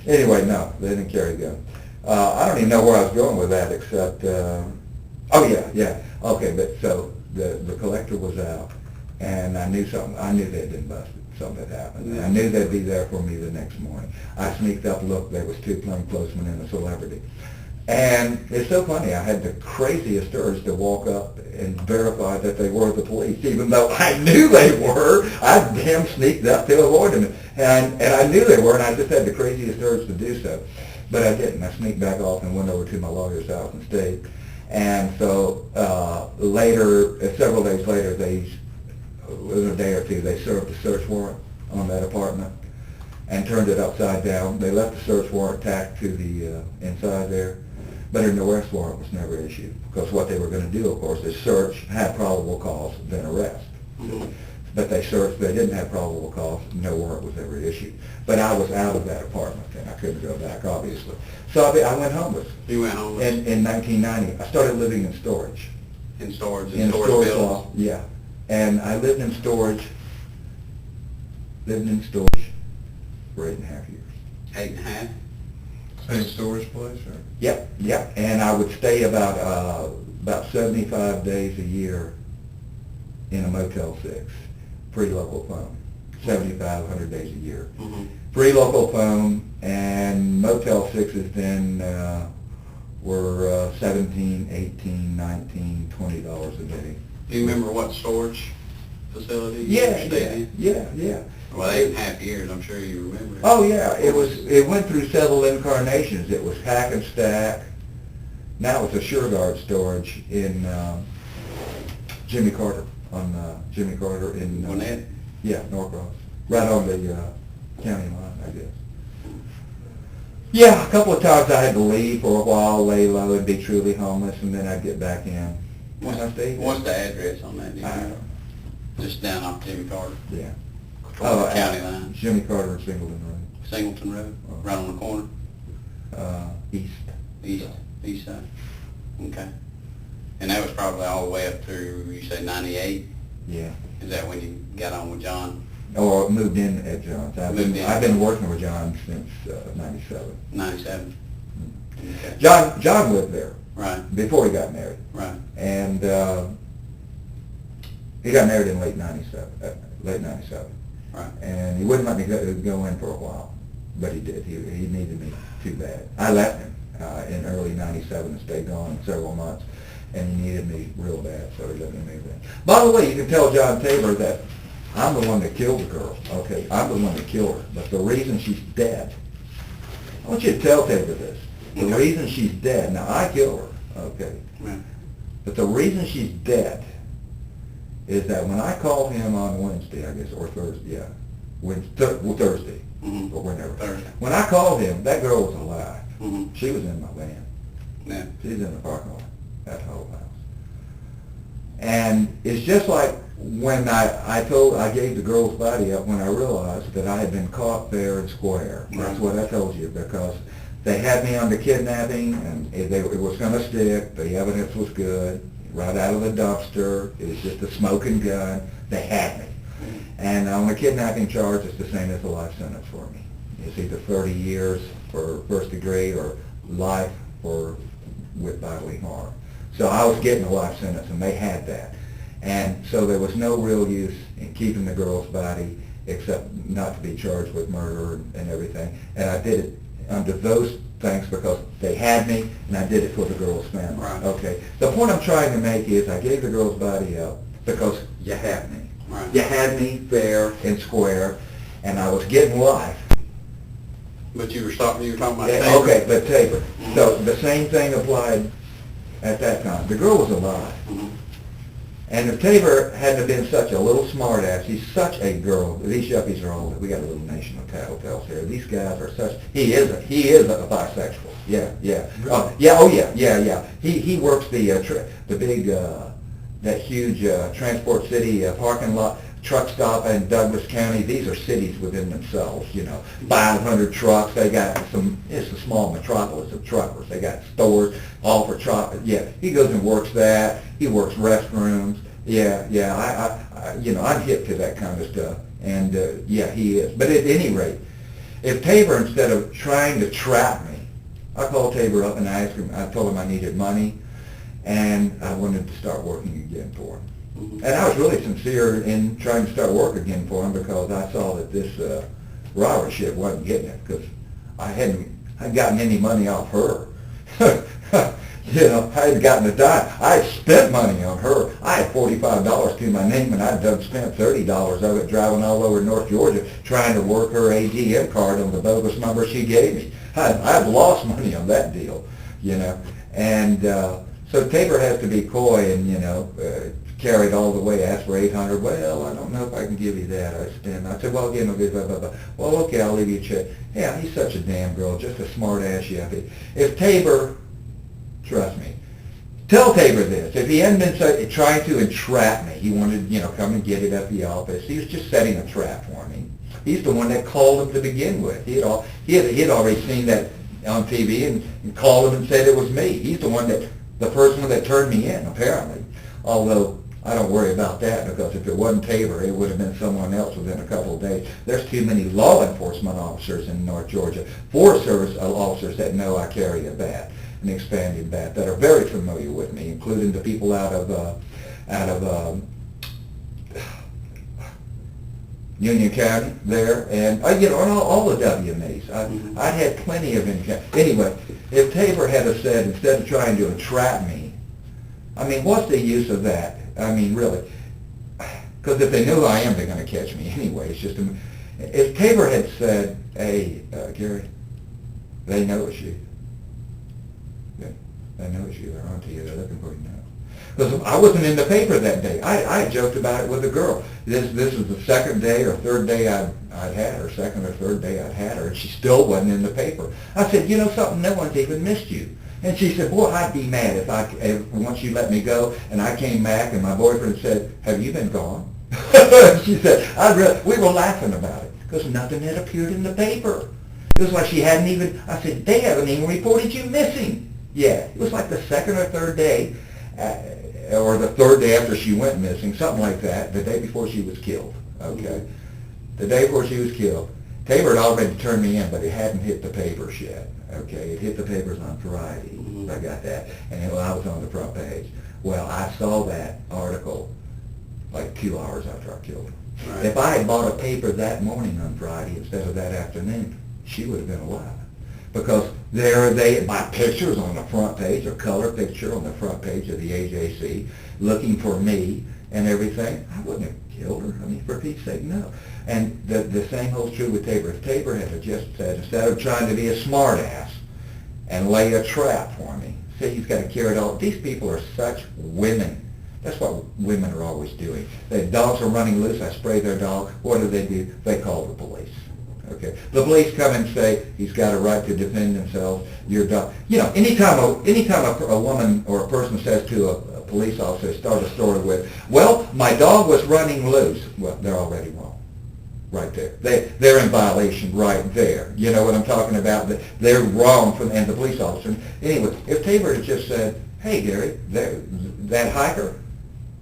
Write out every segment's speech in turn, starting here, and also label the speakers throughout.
Speaker 1: Anyway, no, they didn't carry guns. I don't even know where I was going with that, except, okay, but so the collector was out, and I knew something. I knew they'd been busted. Something had happened. And I knew they'd be there for me the next morning. I sneaked up, looked, there was two plainclothesmen and a celebrity. And it's so funny, I had the craziest urge to walk up and verify that they were the police, even though I knew they were. I damn sneaked up to avoid them. And I knew they were, and I just had the craziest urge to do so. But I didn't. I sneaked back off and went over to my lawyer's house and stayed. And so later, several days later, within a day or two, they served a search warrant on that apartment and turned it upside down. They left the search warrant tacked to the inside there, but an arrest warrant was never issued, because what they were going to do, of course, is search, have probable cause, then arrest. Mm-hmm. But they searched, they didn't have probable cause, no warrant was ever issued. But I was out of that apartment, and I couldn't go back, obviously. So I went homeless.
Speaker 2: You went homeless?
Speaker 1: In 1990. I started living in storage.
Speaker 2: In storage?
Speaker 1: In storage loft, yeah. And I lived in storage for 8.5 years.
Speaker 2: 8.5?
Speaker 3: Same storage place, or?
Speaker 1: Yep. And I would stay about 75 days a year in a Motel 6, free local phone. 75, days a year.
Speaker 2: Mm-hmm.
Speaker 1: Free local phone, and Motel 6s then were $17, $18, $19, $20 a day.
Speaker 2: Do you remember what storage facility you stayed in?
Speaker 1: Yeah.
Speaker 2: Well, 8.5 years, I'm sure you remember it.
Speaker 1: Oh yeah, it went through several incarnations. It was Hack and Stack. Now it's a SureGuard storage in Jimmy Carter, in
Speaker 2: Gwinnett?
Speaker 1: Yeah, Norcross. Right on the county line, I guess. Yeah, a couple of times I had to leave for a while, lay low, and be truly homeless, and then I'd get back in.
Speaker 2: What's the address on that? Do you know? Just down off Jimmy Carter?
Speaker 1: Yeah.
Speaker 2: County line?
Speaker 1: Jimmy Carter and Singleton Road.
Speaker 2: Singleton Road? Right on the corner? East side? Okay. And that was probably all the way up through, you say 98?
Speaker 1: Yeah.
Speaker 2: Is that when you got on with John?
Speaker 1: Or moved in at John's. I've been working with John since 97.
Speaker 2: 97? Okay.
Speaker 1: John lived there.
Speaker 2: Right.
Speaker 1: Before he got married.
Speaker 2: Right.
Speaker 1: And he got married in late 97.
Speaker 2: Right.
Speaker 1: And he wouldn't let me go in for a while, but he did. He needed me too bad. I left him in early 97 and stayed gone several months, and he needed me real bad, so he let me move in. By the way, you can tell John Tabor that I'm the one that killed the girl, okay? I'm the one that killed her, but the reason she's dead, I want you to tell Tabor this. The reason she's dead, now I killed her, okay?
Speaker 2: Right.
Speaker 1: But the reason she's dead is that when I called him on Wednesday, I guess, or Thursday, Thursday,
Speaker 2: mm-hmm.
Speaker 1: or whenever.
Speaker 2: Thursday.
Speaker 1: When I called him, that girl was alive.
Speaker 2: Mm-hmm.
Speaker 1: She was in my van.
Speaker 2: Yeah.
Speaker 1: She's in the parking lot at the whole house. And it's just like when I gave the girl's body up when I realized that I had been caught fair and square.
Speaker 2: Right.
Speaker 1: That's what I told you, because they had me on the kidnapping, and it was going to stick. The evidence was good. Right out of the dumpster. It was just a smoking gun. They had me. And on the kidnapping charge, it's the same as a life sentence for me. It's either 30 years for first degree or life with bodily harm. So I was getting a life sentence, and they had that. And so there was no real use in keeping the girl's body except not to be charged with murder and everything. And I did it under those things because they had me, and I did it for the girl's family.
Speaker 2: Right.
Speaker 1: Okay. The point I'm trying to make is I gave the girl's body up because you had me.
Speaker 2: Right.
Speaker 1: You had me fair and square, and I was getting life.
Speaker 2: But you were talking about
Speaker 1: Yeah,
Speaker 2: Tabor.
Speaker 1: okay, but Tabor.
Speaker 2: Mm-hmm.
Speaker 1: So the same thing applied at that time. The girl was alive.
Speaker 2: Mm-hmm.
Speaker 1: And if Tabor hadn't been such a little smart ass, he's such a girl. These yuppies are all, we got a little nation of tattletales here. These guys are such, he is a bisexual. Yeah. Yeah. He works the big, that huge Transport City parking lot, truck stop in Douglas County. These are cities within themselves, 500 trucks. They got it's a small metropolis of truckers. They got stores, all for truck. Yeah, he goes and works that. He works restrooms. Yeah, I'm hip to that kind of stuff. And, yeah, he is. But at any rate, If Tabor, instead of trying to trap me, I called Tabor up and I asked him, I told him I needed money and I wanted to start working again for him.
Speaker 2: Mhm.
Speaker 1: And I was really sincere in trying to start work again for him because I saw that this robber shit wasn't getting it because I hadn't gotten any money off her. You know, I hadn't gotten a dime. I had spent money on her. I had $45 to my name, and I'd done spent $30 of it driving all over North Georgia trying to work her ATM card on the bogus number she gave me. I've lost money on that deal, you know. And so Tabor has to be coy and, you know, carry it all the way, ask for $800. Well, I don't know if I can give you that. I said, well, again, blah, blah, blah. Well, okay, I'll leave you a check. Yeah, he's such a damn girl, just a smart ass yuppie. If Tabor, trust me, tell Tabor this. If he hadn't been trying to entrap me, he wanted, you know, come and get it at the office. He was just setting a trap for me. He's the one that called him to begin with. He had already seen that on TV and called him and said it was me. He's the one that, the person that turned me in, apparently. Although I don't worry about that because if it wasn't Tabor, it would have been someone else within a couple of days. There's too many law enforcement officers in North Georgia, Forest Service officers that know I carry a bat, an expanded bat, that are very familiar with me, including the people out of Union County there, and you know, and all the WMAs. I had plenty of income. Anyway, if Tabor had have said, instead of trying to entrap me, I mean, what's the use of that? I mean, really, because if they knew who I am, they're going to catch me anyway. It's just, if Tabor had said, hey, Gary, they know it's you. They know it's you. They're on to you. They're looking for you now. Because I wasn't in the paper that day. I joked about it with a girl. This was the second day or third day I'd had her, second or third day I'd had her, and she still wasn't in the paper. I said, you know something, no one's even missed you. And she said, boy, I'd be mad if once you let me go and I came back and my boyfriend said, have you been gone? She said, we were laughing about it because nothing had appeared in the paper. It was like she hadn't even, I said, they haven't even reported you missing. Yeah, it was like the second or third day, or the third day after she went missing, something like that, the day before she was killed, okay? The day before she was killed. Tabor had already turned me in, but it hadn't hit the papers yet, okay? It hit the papers on Friday, I got that, and I was on the front page. Well, I saw that article like 2 hours after I killed her. Right. If I had bought a paper that morning on Friday instead of that afternoon, she would have been alive. Because my picture's on the front page, a color picture on the front page of the AJC, looking for me and everything. I wouldn't have killed her. I mean, for Pete's sake, no. And the same holds true with Tabor. If Tabor had just said, instead of trying to be a smart ass and lay a trap for me, say he's got to carry it all. These people are such women. That's what women are always doing. The dogs are running loose. I spray their dog. What do? They call the police. Okay. The police come and say he's got a right to defend himself. Your dog. You know, anytime a woman or a person says to a police officer, start a story with, well, my dog was running loose. Well, they're already wrong. Right there. They're in violation right there. You know what I'm talking about? They're wrong and the police officer. Anyway, if Tabor had just said, hey, Gary, that hiker,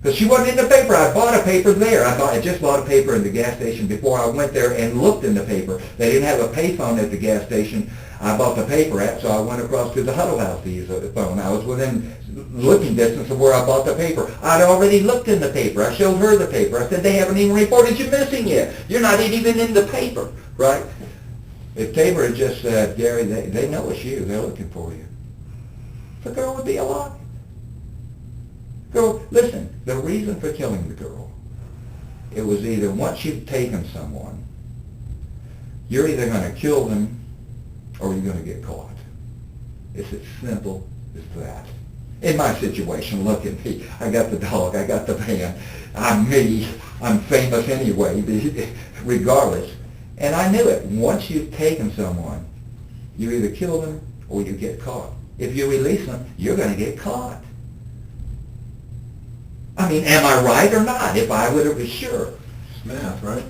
Speaker 1: because she wasn't in the paper. I bought a paper there. I just bought a paper in the gas station before I went there and looked in the paper. They didn't have a payphone at the gas station I bought the paper at, so I went across to the Huddle House to use the phone. I was within looking distance of where I bought the paper. I'd already looked in the paper. I showed her the paper. I said, they haven't even reported you missing yet. You're not even in the paper, right? If Tabor had just said, Gary, they know it's you. They're looking for you. The girl would be alive. Girl, listen, the reason for killing the girl, it was either once you've taken someone, you're either going to kill them or you're going to get caught. It's as simple as that. In my situation, look at me. I got the dog. I got the van. I'm me. I'm famous anyway, regardless. And I knew it. Once you've taken someone, you either kill them or you get caught. If you release them, you're going to get caught. I mean, am I right or not? If I would have been sure.
Speaker 3: It's math, right?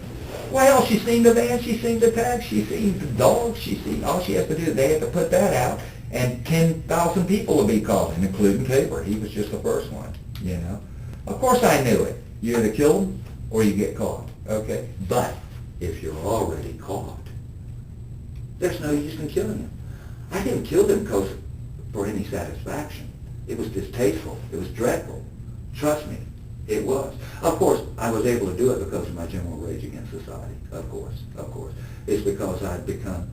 Speaker 1: Well, she's seen the van, she's seen the tag, she's seen the dogs, she's seen, all she has to do, they have to put that out, and 10,000 people will be called, including Tabor. He was just the first one, you know. Of course I knew it. You either kill them or you get caught, okay? But if you're already caught, there's no use in killing him. I didn't kill him for any satisfaction. It was distasteful. It was dreadful. Trust me, it was. Of course, I was able to do it because of my general rage against society. Of course. It's because I'd become,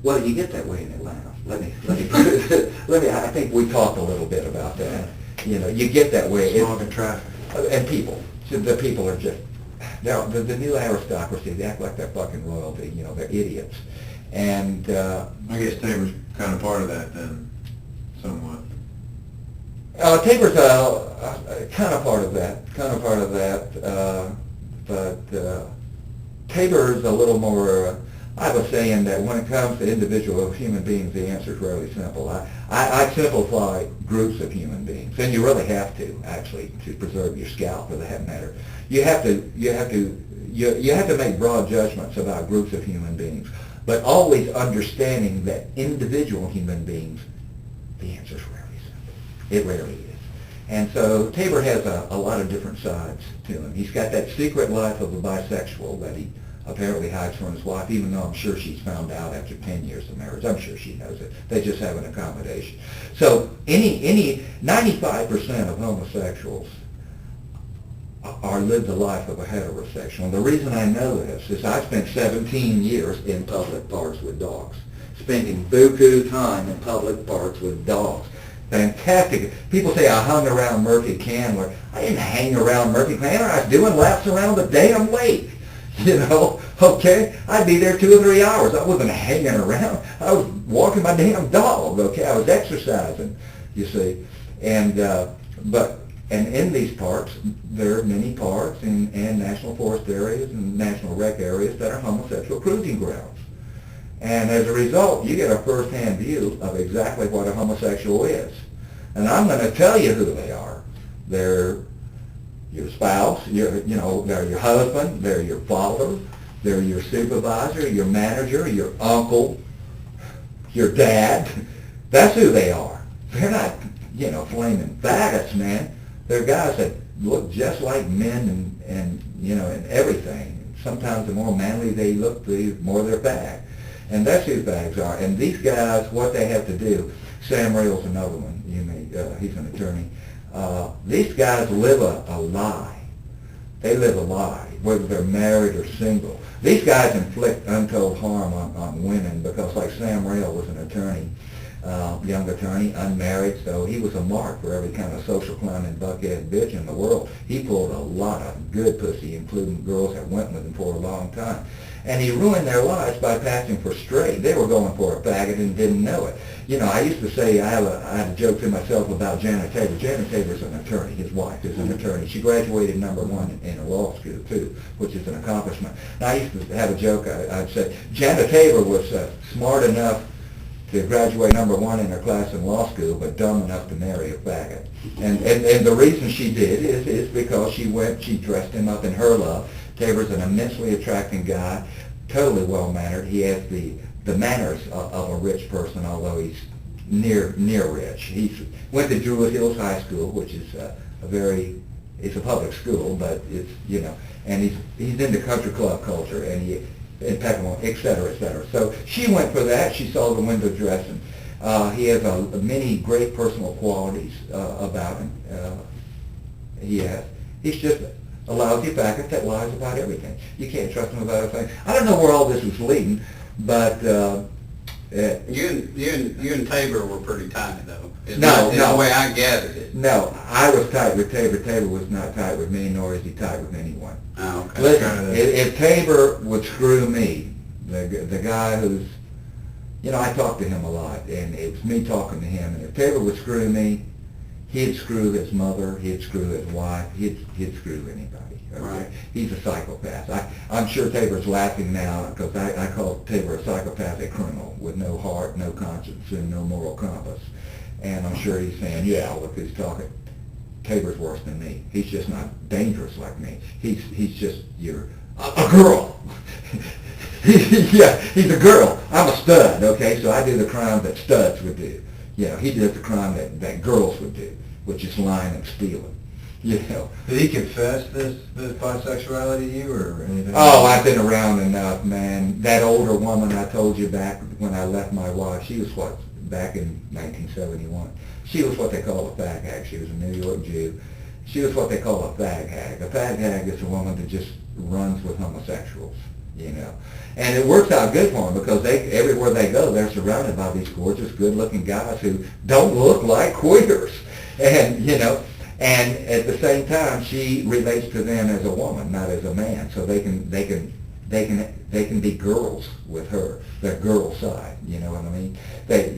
Speaker 1: well, you get that way in Atlanta. Let me I think we talked a little bit about that. You know, you get that way.
Speaker 3: Smog and traffic.
Speaker 1: And people. The people are just, now, the new aristocracy, they act like they're fucking royalty. You know, they're idiots. And
Speaker 3: I guess Tabor's kind of part of that then, somewhat.
Speaker 1: Tabor's kind of part of that, but Tabor's a little more, I was saying that when it comes to individual human beings, the answer is really simple. I simplify groups of human beings, and you really have to, actually, to preserve your scalp, for that matter. You have to make broad judgments about groups of human beings, but always understanding that individual human beings, the answer is really simple. It rarely is. And so Tabor has a lot of different sides to him. He's got that secret life of a bisexual that he apparently hides from his wife, even though I'm sure she's found out after 10 years of marriage. I'm sure she knows it. They just have an accommodation. So 95% of homosexuals live the life of a heterosexual. And the reason I know this is I spent 17 years in public parks with dogs, spending buku time in public parks with dogs. Fantastic. People say I hung around Murphy Candler. I didn't hang around Murphy Candler. I was doing laps around the damn lake. You know, okay? I'd be there 2 or 3 hours. I wasn't hanging around. I was walking my damn dog, okay? I was exercising, you see. And in these parks, there are many parks and national forest areas and national rec areas that are homosexual cruising grounds. And as a result, you get a first-hand view of exactly what a homosexual is. And I'm going to tell you who they are. They're your spouse, they're your husband, they're your father, they're your supervisor, your manager, your uncle, your dad. That's who they are. They're not, flaming faggots, man. They're guys that look just like men and everything. Sometimes the more manly they look, the more they're fag. And that's who fags are. And these guys, what they have to do, Sam Rail's another one, he's an attorney. These guys live a lie. They live a lie, whether they're married or single. These guys inflict untold harm on women because, like Sam Rail was an attorney, young attorney, unmarried, so he was a mark for every kind of social clown and buckhead bitch in the world. He pulled a lot of good pussy, including girls that went with him for a long time. And he ruined their lives by passing for straight. They were going for a faggot and didn't know it. I used to say, I had a joke to myself about Janet Tabor. Janet Tabor's an attorney. His wife is an attorney. She graduated #1 in a law school, too, which is an accomplishment. And I used to have a joke. I'd say, Janet Tabor was smart enough to graduate #1 in her class in law school, but dumb enough to marry a faggot. And the reason she did is because she dressed him up in her love. Tabor's an immensely attractive guy, totally well-mannered. He has the manners of a rich person, although he's near rich. He went to Druid Hills High School, which is it's a public school, but it's, and he's into country club culture, and he impeccable, et cetera, et cetera. So she went for that. She saw the window dressing. He has many great personal qualities about him. He's just a lousy faggot that lies about everything. You can't trust him about a thing. I don't know where all this was leading, but
Speaker 2: you and Tabor were pretty tight, though. Is
Speaker 1: No.
Speaker 2: the way I gathered it.
Speaker 1: No, I was tight with Tabor. Tabor was not tight with me, nor is he tight with anyone.
Speaker 2: Oh, okay.
Speaker 1: Listen, if Tabor would screw me, the guy who's, I talked to him a lot, and it was me talking to him, and if Tabor would screw me, he'd screw his mother, he'd screw his wife, he'd screw anybody. Okay?
Speaker 2: Right.
Speaker 1: He's a psychopath. I'm sure Tabor's laughing now because I call Tabor a psychopathic criminal with no heart, no conscience, and no moral compass. And I'm sure he's saying, yeah, look who's talking. Tabor's worse than me. He's just not dangerous like me. He's just a girl. Yeah, he's a girl. I'm a stud, okay? So I do the crime that studs would do. He does the crime that girls would do, which is lying and stealing. you know.
Speaker 3: Did he confess this bisexuality to you or anything?
Speaker 1: Oh, I've been around enough, man. That older woman I told you back when I left my wife, she was back in 1971. She was what they call a fag hag. She was a New York Jew. She was what they call a fag hag. A fag hag is a woman that just runs with homosexuals, you know. And it works out good for them because everywhere they go, they're surrounded by these gorgeous, good-looking guys who don't look like queers. And, you know, and at the same time, she relates to them as a woman, not as a man. So they can be girls with her, their girl side. You know what I mean? They